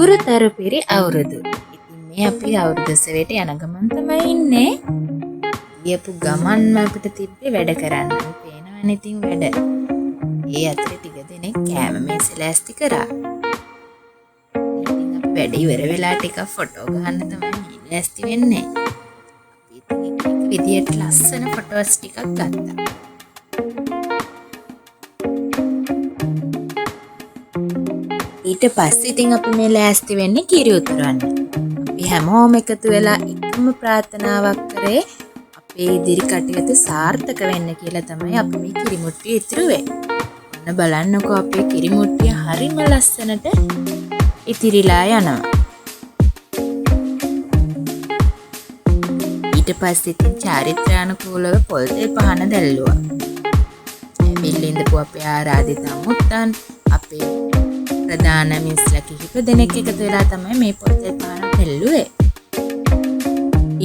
ගුරුතර පිරි අවුරුදු. ඉතින් මේ අපි අවුරුදු සෙවයට යන ගමන් තමයි ඉන්නේ. ගියපු ගමන්ම අපිට තිබ්බේ වැඩ කරන්න. පේනවනේ ඉතින් වැඩ. ඒ අතරේ ටික දෙනෙක් කෑම මේස ලෑස්ති කරා. ඉතින් අපි වැඩ ඉවර වෙලා ටිකක් ෆොටෝ ගන්න තමයි මේ ලෑස්ති වෙන්නේ. අපි ඉතින් එක විදියට ලස්සන ෆොටෝස් ටිකක් ගත්තා. ඊට පස්සේ ඉතින් අපි මේ ලෑස්ති වෙන්නේ කිරි උතුරන්න. අපි හැමෝම එකතු වෙලා එකම ප්‍රාර්ථනාවක් කරේ අපේ ඉදිරි කටයුතු සාර්ථක වෙන්න කියලා තමයි අපි මේ කිරි මුට්ටිය ඉතුරුවේ. ඔන්න බලන්නකෝ අපේ කිරි මුට්ටිය හරිම ලස්සනට ඉතිරිලා යනවා. ඊට පස්සේ ඉතින් චාරිත්‍රානුකූලව පොල් තෙල් පහන දැල්ලුවා. ඇවිල්ලා ඉඳපු අපේ ආරාධිතා මුත්තන් අපේ ප්‍රධාන මිනිස්ලා කිහිප දෙනෙක් එකතු වෙලා තමයි මේ පොල් තෙල් පහන දැල්ලුවේ.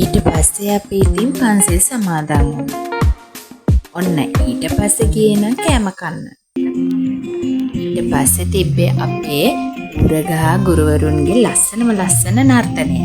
ඊට පස්සේ අපි ඉතින් පන්සල් සමාදන් වුණා. ඔන්න ඊට පස්සේ ගියේ නම් කෑම කන්න. ඊට පස්සේ තිබ්බේ අපේ උරගහ ගුරුවරුන්ගේ ලස්සන නර්තනය.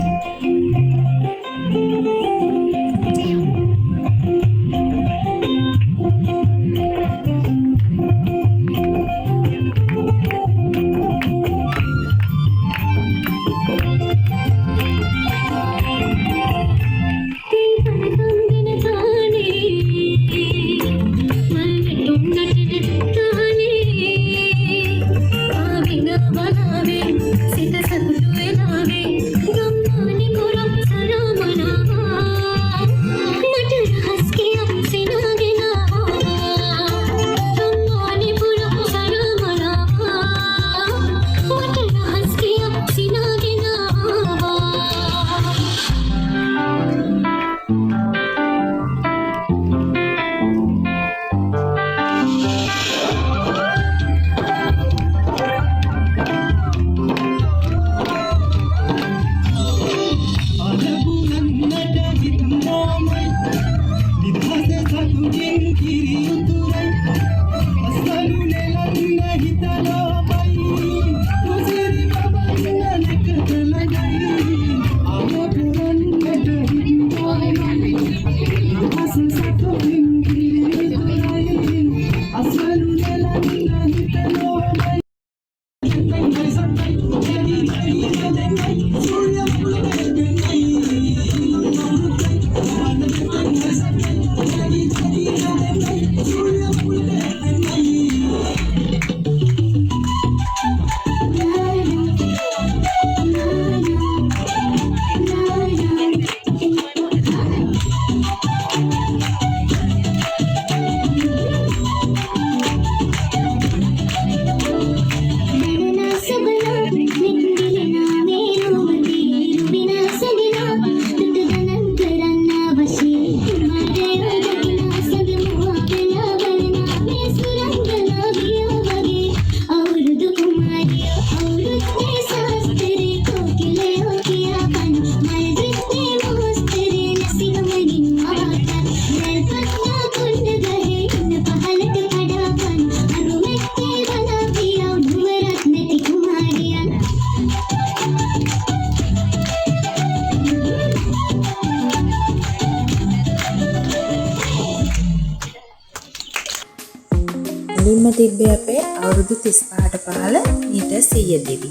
මුලින්ම තිබ්බේ අපේ අවුරුදු 35ට පහළ මීටර් 100 දිවි.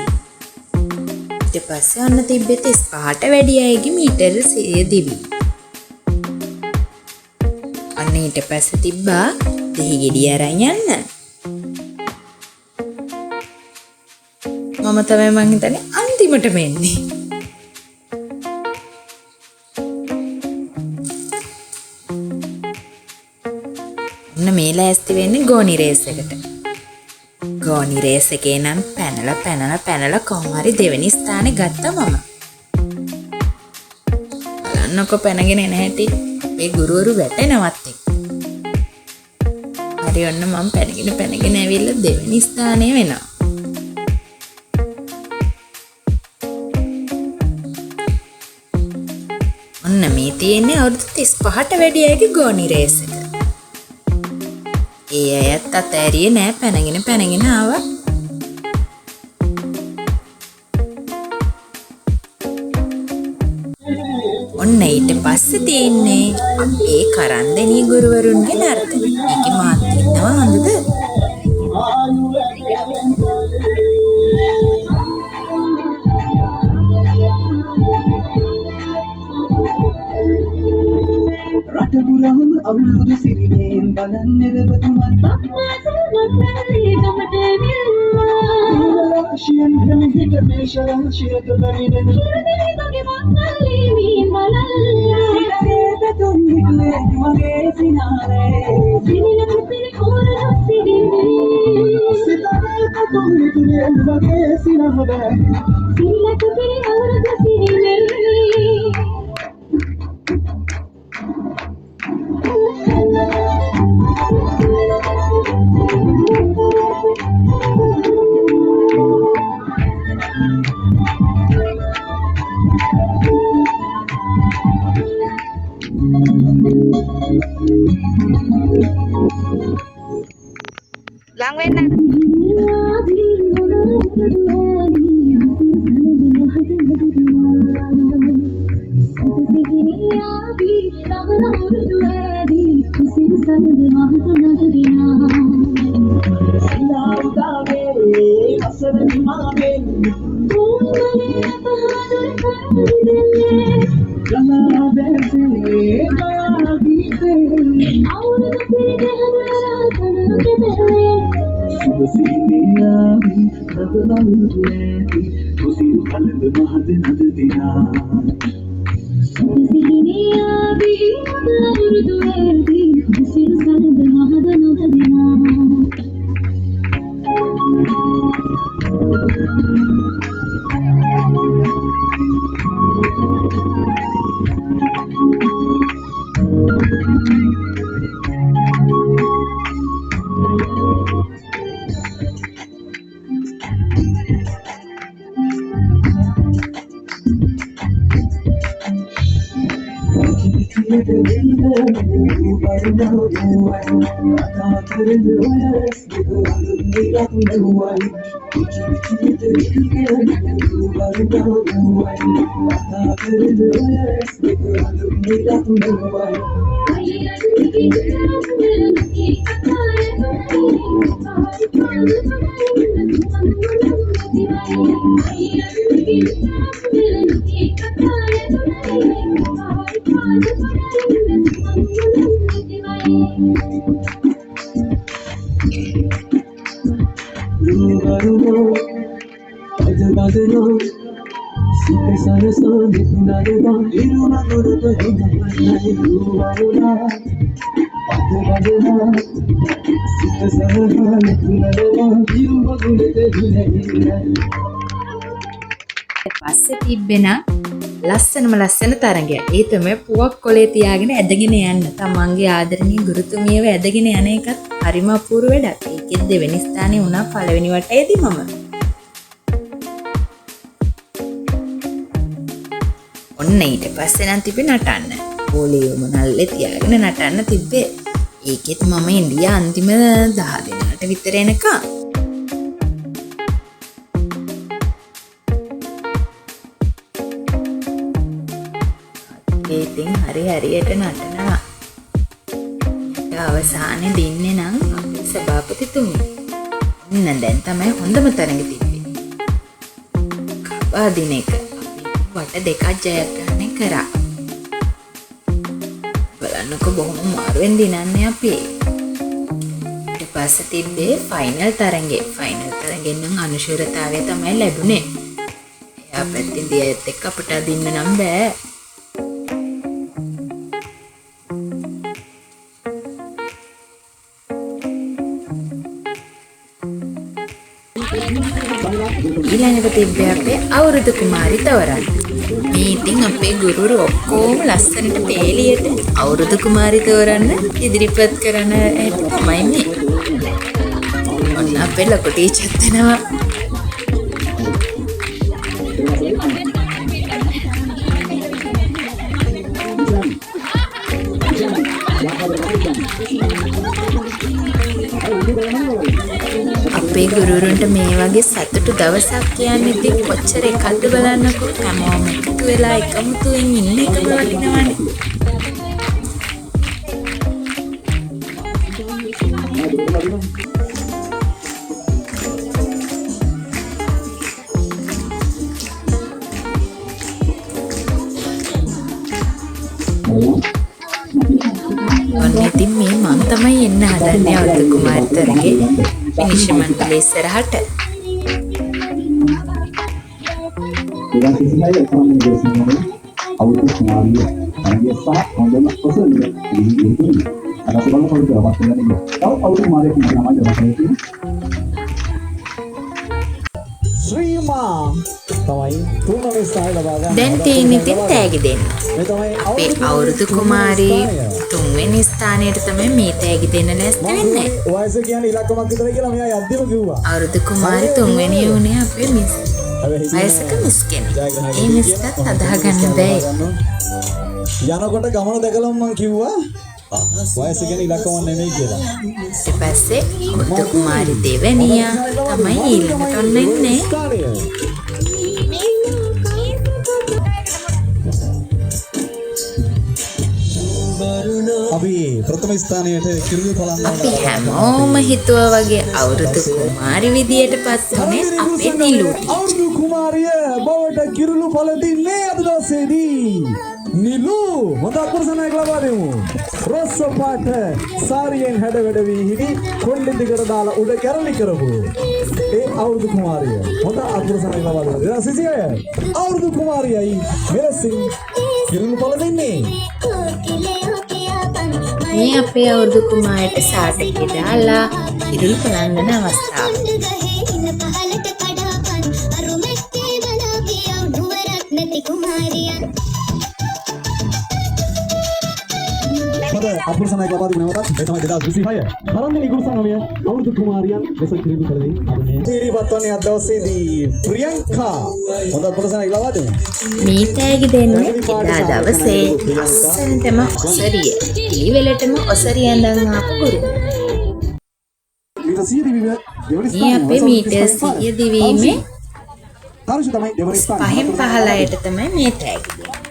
ඊට පස්සේ ඔන්න තිබ්බේ 35ට වැඩි අයගේ මීටර් 100 දිවි. අන්න ඊට පස්සේ තිබ්බා දෙහි ගෙඩිය අරන් යන්න. මම තමයි මං හිතන්නේ අන්තිමටම එන්නේ. මේ ලෑස්ති වෙන්නේ ගෝනි රේස් එකට. ගෝනි රේස් එකේ නම් පැනලා කොහොම හරි දෙවෙනි ස්ථානේ ගත්තා මම. බලන්නකො පැනගෙන එන හැටි අපේ ගුරුවරු වැටෙනවත් එක්ක. හරි ඔන්න මම පැනගෙන ඇවිල්ලා දෙවෙනි ස්ථානේ වෙනවා. ඔන්න මේ තියෙන්නේ අවුරුදු 35ට වැඩි අයගේ ගෝනි රේස් එක. ඒ අයත් අතෑරියේ නෑ පැනගෙන ආවා. ඔන්න ඊට පස්සේ තියෙන්නේ අපේ කරන්දෙනී ගුරුවරුන්ගේ නර්තන. ඒකේ මාත් ඉන්නවා හොඳද? රටපුරාම අවුරුදු සිරියෙන් බලන්නේ රබතුමත් ශියන් හැමිහිට මේෂාශියට බැමිණෙන සිරගේ බතුන් හිතුවේ මගේ සිනාරේ සිනිල පිරි කෝරලා සිරිනේ සිතාරේ බතුන් හිතුවේ මගේ සිනාරේ සිනිල පිරි අවුරුදු සිරිනේ lang වෙන්න පස්සේ තිබෙන ලස්සන තරඟයක්. ඒ තමයි පුවක් කොලේ තියාගෙන ඇදගෙන යන්න. තමන්ගේ ආදරණීය ගුරුතුමියව ඇදගෙන යන එකත් හරිම අපූර්ව වැඩක්. ඒකෙත් දෙවෙනි ස්ථානේ වුණා පළවෙනි වටේදී මම. ඔන්න ඊට පස්සේ නම් තිබ්බේ නටන්න. පොලියම නල්ලේ තියාගෙන නටන්න තිබ්බේ. ඒකෙත් මම ඉන්දියා අන්තිම 10 දිනකට විතර එනකම් ඉතින් හරියට නටනවා. අවසානයේ දින්නේ නම් අපේ සභාපතිතුමී. ඔන්න දැන් තමයි හොඳම තරඟ තිබ්බේ. කපා දින එක අපි වට දෙකක් ජයග්‍රහණය කරා. බලන්නකො බොහොම මාරුවෙන් දිනන්නේ අපි. ඊට පස්සේ තිබ්බේ ෆයිනල් තරඟේ. ෆයිනල් තරඟෙන් නම් අනුශූරතාවය තමයි ලැබුණේ. එයා පැත්තෙන් දියත් එක්ක අපට අදින්න නම් බෑ. ඊළඟට තිබ්බේ අපේ අවුරුදු කුමාරි තෝරන්න. මේ ඉතින් අපේ ගුරුවරු ඔක්කොම ලස්සනට පේලියට අවුරුදු කුමාරි තෝරන්න ඉදිරිපත් කරන හැටි තමයි මේ. ඔන්න අපේ ලොකු ටීචර් දෙනවා. අපේ ගුරුවරුන්ට මේ වගේ සතුටු දවසක් කියන්නේ ඉතින් කොච්චර එකක්ද බලන්නකෝ. හැමෝම එකතු වෙලා එකමුතුවෙන් ඉන්න එකම වටිනවනේ. ඔන්න ඉතින් මේ මං තමයි එන්න හදන්නේ අවුරුදු කුමාරිතරගේ ෆිනිෂ් මණ්ඩලයේ ඉස්සරහට. දැන් තියෙන ඉතින් තෑගි දෙන්න. අපේ අවුරුදු කුමාරී තුන්වෙනි ස්ථානයට තමයි මේ තෑගි දෙන්න ලෑස්ති වෙන්නේ. අවුරුදු කුමාරී තුන්වෙනි වුණේ අපේ මිස්. වයසක මිස් කෙනෙක්. ඒ මිස්ටත් අදාහ ගන්න බෑ. යනකොට ගමන දැකලම මම කිව්වා වයස ගැන ඉලක්කම නෙමෙයි කියලා. ඊට පස්සේ අවුරුදු කුමාරී දෙවැනියා තමයි ඊළඟට ඔන්න ඉන්නේ. අපි ප්‍රථම ස්ථානයට කිරුළු බලන්න අපි හැමෝම හිතුවා වගේ අවුරුදු කුමාරි විදියට පත් වුණේ අපේ නිලු. අවුරුදු කුමාරිය බවට කිරුළු පළඳින්නේ අද දවසේදී. නිලු හොඳ අපරසනයක් ලබා දෙමු. රොස්ස පාට සාරියෙන් හැඩ වැඩ වී හිටි කොණ්ඩෙ දිගට දාලා උඩ කැරලි කරපු ඒ අවුරුදු කුමාරිය හොඳ අපරසනයක් ලබා දෙනවා. සිසිය අවුරුදු කුමාරියයි මෙලෙසින් කිරුළු පළඳින්නේ. මේ අපේ අවුරුදු කුමාරට සාටකේ දාලා ඉරුළු පළඳන අවස්ථාව. පද අපරසනයක් ලබා දෙමු නැවතත්. ඒ තමයි 2026 කරන්නේ ගුරු සංගමය අවුරුදු කුමාරියන් ලෙස කිරුළු පළඳින අරනේ. ඉරිපත් වන්නේ අද දවසේදී ප්‍රියංකා හොඳ අපරසනයක් ලබා දෙමු. මේ තෑගි දෙන්නේ එදා දවසේ අස්සන්ටම ඔසරිය. පිළිවෙලටම ඔසරිය ඇඳන් ආපු ගුරු. මේ අපේ මීටර් 100 දිවීමේ පහෙන් පහළයට තමයි මේ තෑගි දෙන්නේ.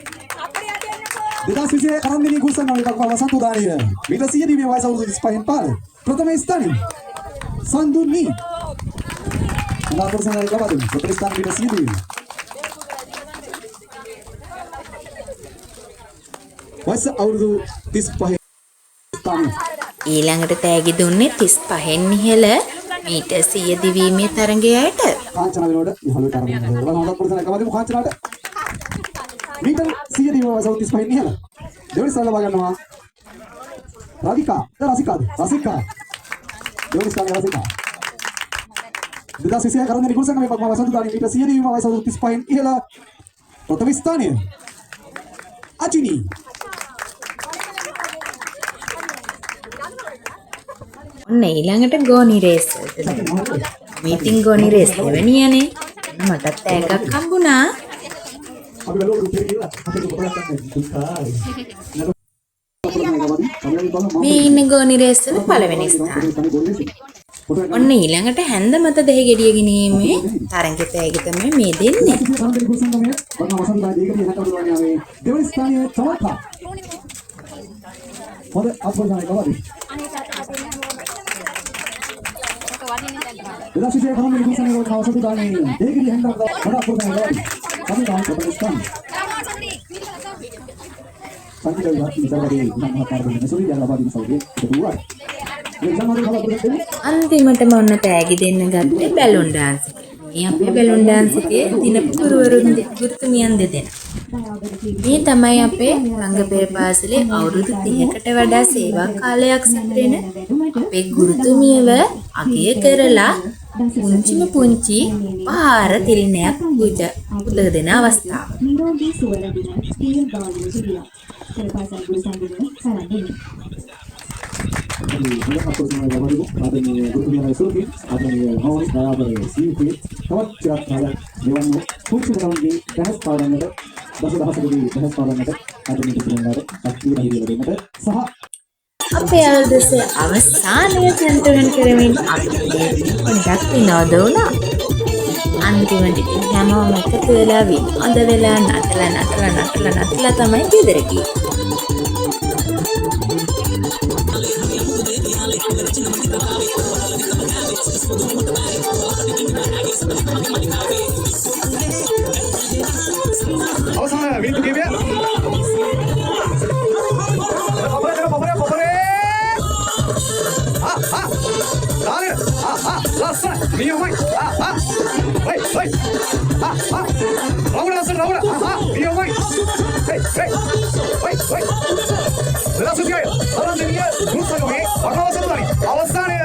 2026 කරන්නේ ගුරු සංගමයේ දක්වා වසන්ත උදානිය. මීටර් 100 දිවීමේ වයස අවුරුදු 35න් පහළ. ප්‍රථම ස්ථානයේ සන්දුනි හොඳ අපරසනයක් ලබා දෙමු. ප්‍රථම ස්ථාන මීටර් 100 දිවීම. වයස අවුරුදු 35 ස්ථානයේ ඊළඟට තෑගි දුන්නේ 35න් ඉහළ මීටර් 100 දිවීමේ තරඟයට. කාංචන වෙනකොට ඉහළට අරගෙන යනවා. හොඳ අපරසනයක් ලබා දෙමු කාංචනට. මීටර් 100 දිවීම වයස අවුරුදු 35න් ඉහළ. දෙවනි ස්ථාන ලබා ගන්නවා රාධිකා. රසිකා. දෙවනි ස්ථානයේ රසිකා. 2026 කරන්නේ ගුරු සංගමයේ පක්ම වසන්ත උදානිය මීටර් 100 දිවීම වයස අවුරුදු 35න් ඉහළ. ප්‍රථම ස්ථානයේ අජිනි. ඔන්න ඊළඟට ගෝනි රේස් වලට. මීටින් ගෝනි රේස් දෙවෙනියනේ. මටත් තෑග්ගක් හම්බුණා. අපි බලමු රුපියල් කියලා අපිට කොටලක් ගන්න. මේ ඉන්නේ ගෝනි රේස් වල පළවෙනි ස්ථාන. ඔන්න ඊළඟට හැන්ද මත දෙහි ගෙඩිය ගෙනීමේ තරඟ තෑගි තමයි මේ දෙන්නේ. දෙවනි ස්ථානයේ චමත්කා. හොඳ අපරසනයක් ලබා දෙමු. 2026 කරන්නේ ගුරු සංගමයේ වසන්ත උදානිය. දෙහිගිරි හන්දක් හොඳ අපරසනයක් ලබා දෙමු. අපි තාම ප්‍රථම ස්ථාන. සංකීර්ණ විතරයි නම් හතරවෙනි මෙසොලි දාලා ලබා දෙන සෞදේ දුවා. අන්තිමටම ඔන්න තෑගි දෙන්න ගත්තේ බැලුන් ඩාන්ස් එක. මේ අපේ බැලුන් ඩාන්ස් එකේ දිනපු ගුරුතුමියන් දෙදෙනා. මේ තමයි අපේ රංගපෙර පාසලේ අවුරුදු 30කට වඩා සේවා කාලයක් සැපිරෙන අපේ ගුරුතුමියව අගය කරලා පුංචිම පුංචි පහාර තිලිනයක් පුද දෙන අවස්ථාව. නිරෝගී සුව ලැබෙන ස්ටීල් ගාලු සිදුවා. පෙරපාසල් ගුරු සංගමයේ කරන්නේ. අපේ අවුරුද්දේ අවසානයේ සෙන්ටරන් කරමින් අපි පොඩ්ඩක් විනෝද වුණා. අන්තිමට ඉතින් හැමෝම එකතු වෙලා විනෝද වෙලා නටලා තමයි ගෙදර ගියේ. අවසාන වින්දු කිව්වේ පොපරේ දානේ ලස්සන නියමයි වයි රවුලා නියමයි වයි ලස්සුතිය අරන්දිනිය දුස්සගමේ අරවසතුනි අවසානය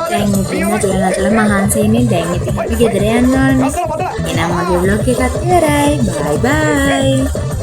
දැන් ඉතින් නටලා මහන්සියනේ දැන් ඉතින් අපි ගෙදර යන්න ඕනේ. එහෙනම් මගේ vlog එකත් ඉවරයි. බයි බයි.